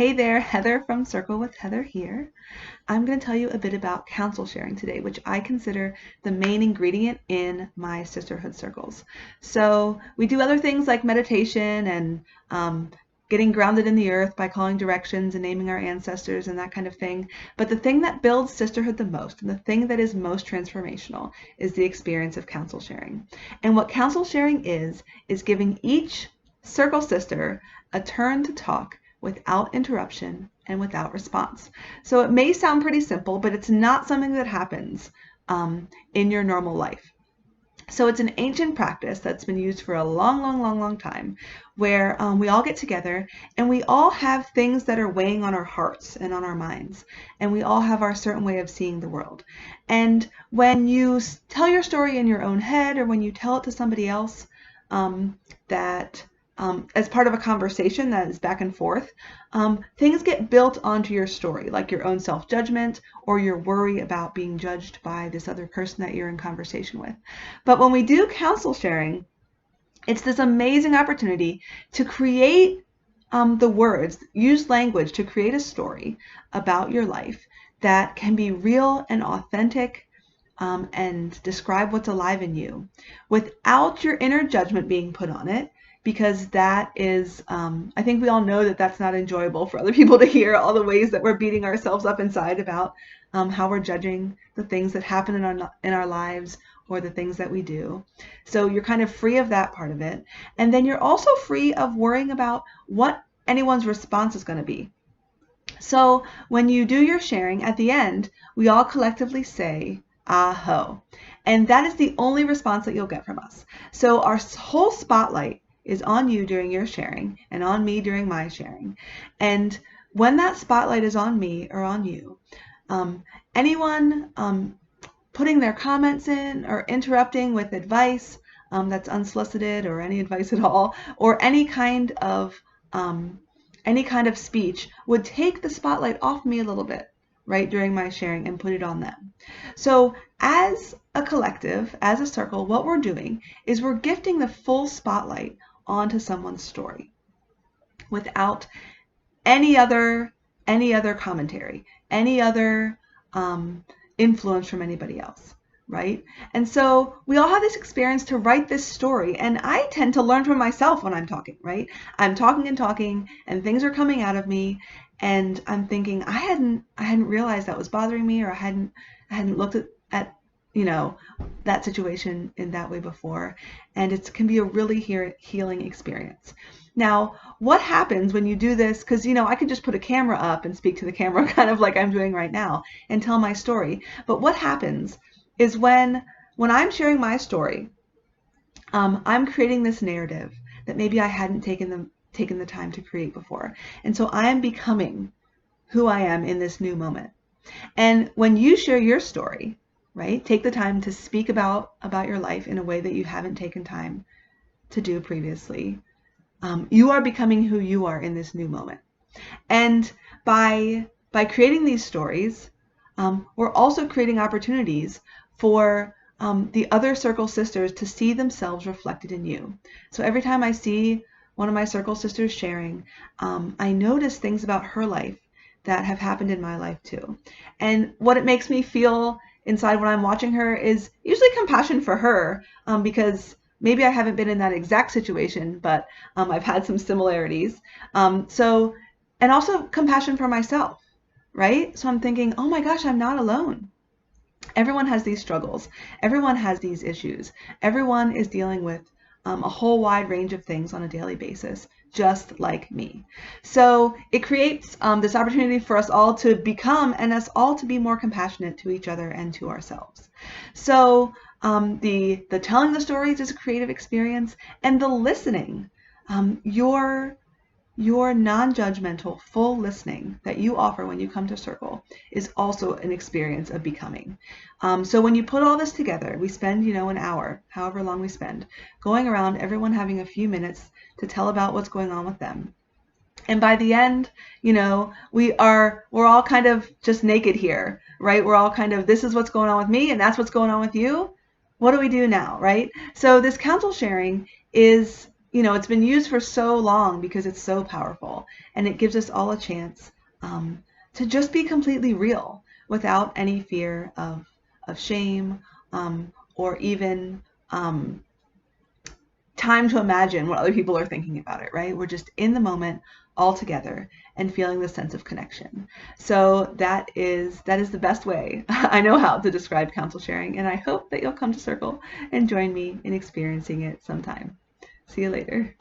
Hey there, Heather from Circle with Heather here. I'm going to tell you a bit about counsel sharing today, which I consider the main ingredient in my sisterhood circles. So we do other things like meditation and getting grounded in the earth by calling directions and naming our ancestors and that kind of thing. But the thing that builds sisterhood the most, and the thing that is most transformational, is the experience of counsel sharing. And what counsel sharing is giving each circle sister a turn to talk without interruption and without response. So it may sound pretty simple, but it's not something that happens in your normal life. So it's an ancient practice that's been used for a long time, where we all get together and we all have things that are weighing on our hearts and on our minds, and we all have our certain way of seeing the world. And when you tell your story in your own head, or when you tell it to somebody else, as part of a conversation that is back and forth, things get built onto your story, like your own self-judgment or your worry about being judged by this other person that you're in conversation with. But when we do counsel sharing, it's this amazing opportunity to create the words, use language to create a story about your life that can be real and authentic, and describe what's alive in you without your inner judgment being put on it, because that is, I think we all know that that's not enjoyable for other people to hear, all the ways that we're beating ourselves up inside about how we're judging the things that happen in our lives or the things that we do. So you're kind of free of that part of it. And then you're also free of worrying about what anyone's response is going to be. So when you do your sharing, at the end, we all collectively say, "Aho." And that is the only response that you'll get from us. So our whole spotlight is on you during your sharing and on me during my sharing. And when that spotlight is on me or on you, anyone putting their comments in or interrupting with advice that's unsolicited, or any advice at all, or any kind of speech would take the spotlight off me a little bit, right, during my sharing, and put it on them. So as a collective, as a circle, what we're doing is we're gifting the full spotlight onto someone's story without any other commentary, any other influence from anybody else, right? And so we all have this experience to write this story, and I tend to learn from myself when I'm talking, right? I'm talking and things are coming out of me, and I'm thinking I hadn't realized that was bothering me, or I hadn't looked at that situation in that way before, and it can be a really healing experience. Now, what happens when you do this? Because I could just put a camera up and speak to the camera, kind of like I'm doing right now, and tell my story. But what happens is when I'm sharing my story, I'm creating this narrative that maybe I hadn't taken the time to create before, and so I am becoming who I am in this new moment. And when you share your story, right, take the time to speak about your life in a way that you haven't taken time to do previously. You are becoming who you are in this new moment. And by creating these stories, we're also creating opportunities for the other circle sisters to see themselves reflected in you. So every time I see one of my circle sisters sharing, I notice things about her life that have happened in my life too. And what it makes me feel inside when I'm watching her is usually compassion for her, because maybe I haven't been in that exact situation, but I've had some similarities. And also compassion for myself, right? So I'm thinking, oh my gosh, I'm not alone. Everyone has these struggles. Everyone has these issues. Everyone is dealing with a whole wide range of things on a daily basis, just like me. So it creates this opportunity for us all to become, and us all to be, more compassionate to each other and to ourselves. So the telling the stories is a creative experience, and the listening, your non-judgmental, full listening that you offer when you come to Circle, is also an experience of becoming. So when you put all this together, we spend, an hour, however long we spend, going around, everyone having a few minutes to tell about what's going on with them. And by the end, we're all kind of just naked here, right? We're all kind of, this is what's going on with me, and that's what's going on with you. What do we do now, right? So this counsel sharing is it's been used for so long because it's so powerful, and it gives us all a chance to just be completely real without any fear of shame, or even time to imagine what other people are thinking about it, right? We're just in the moment all together and feeling the sense of connection. So that is the best way I know how to describe counsel sharing, and I hope that you'll come to Circle and join me in experiencing it sometime. See you later.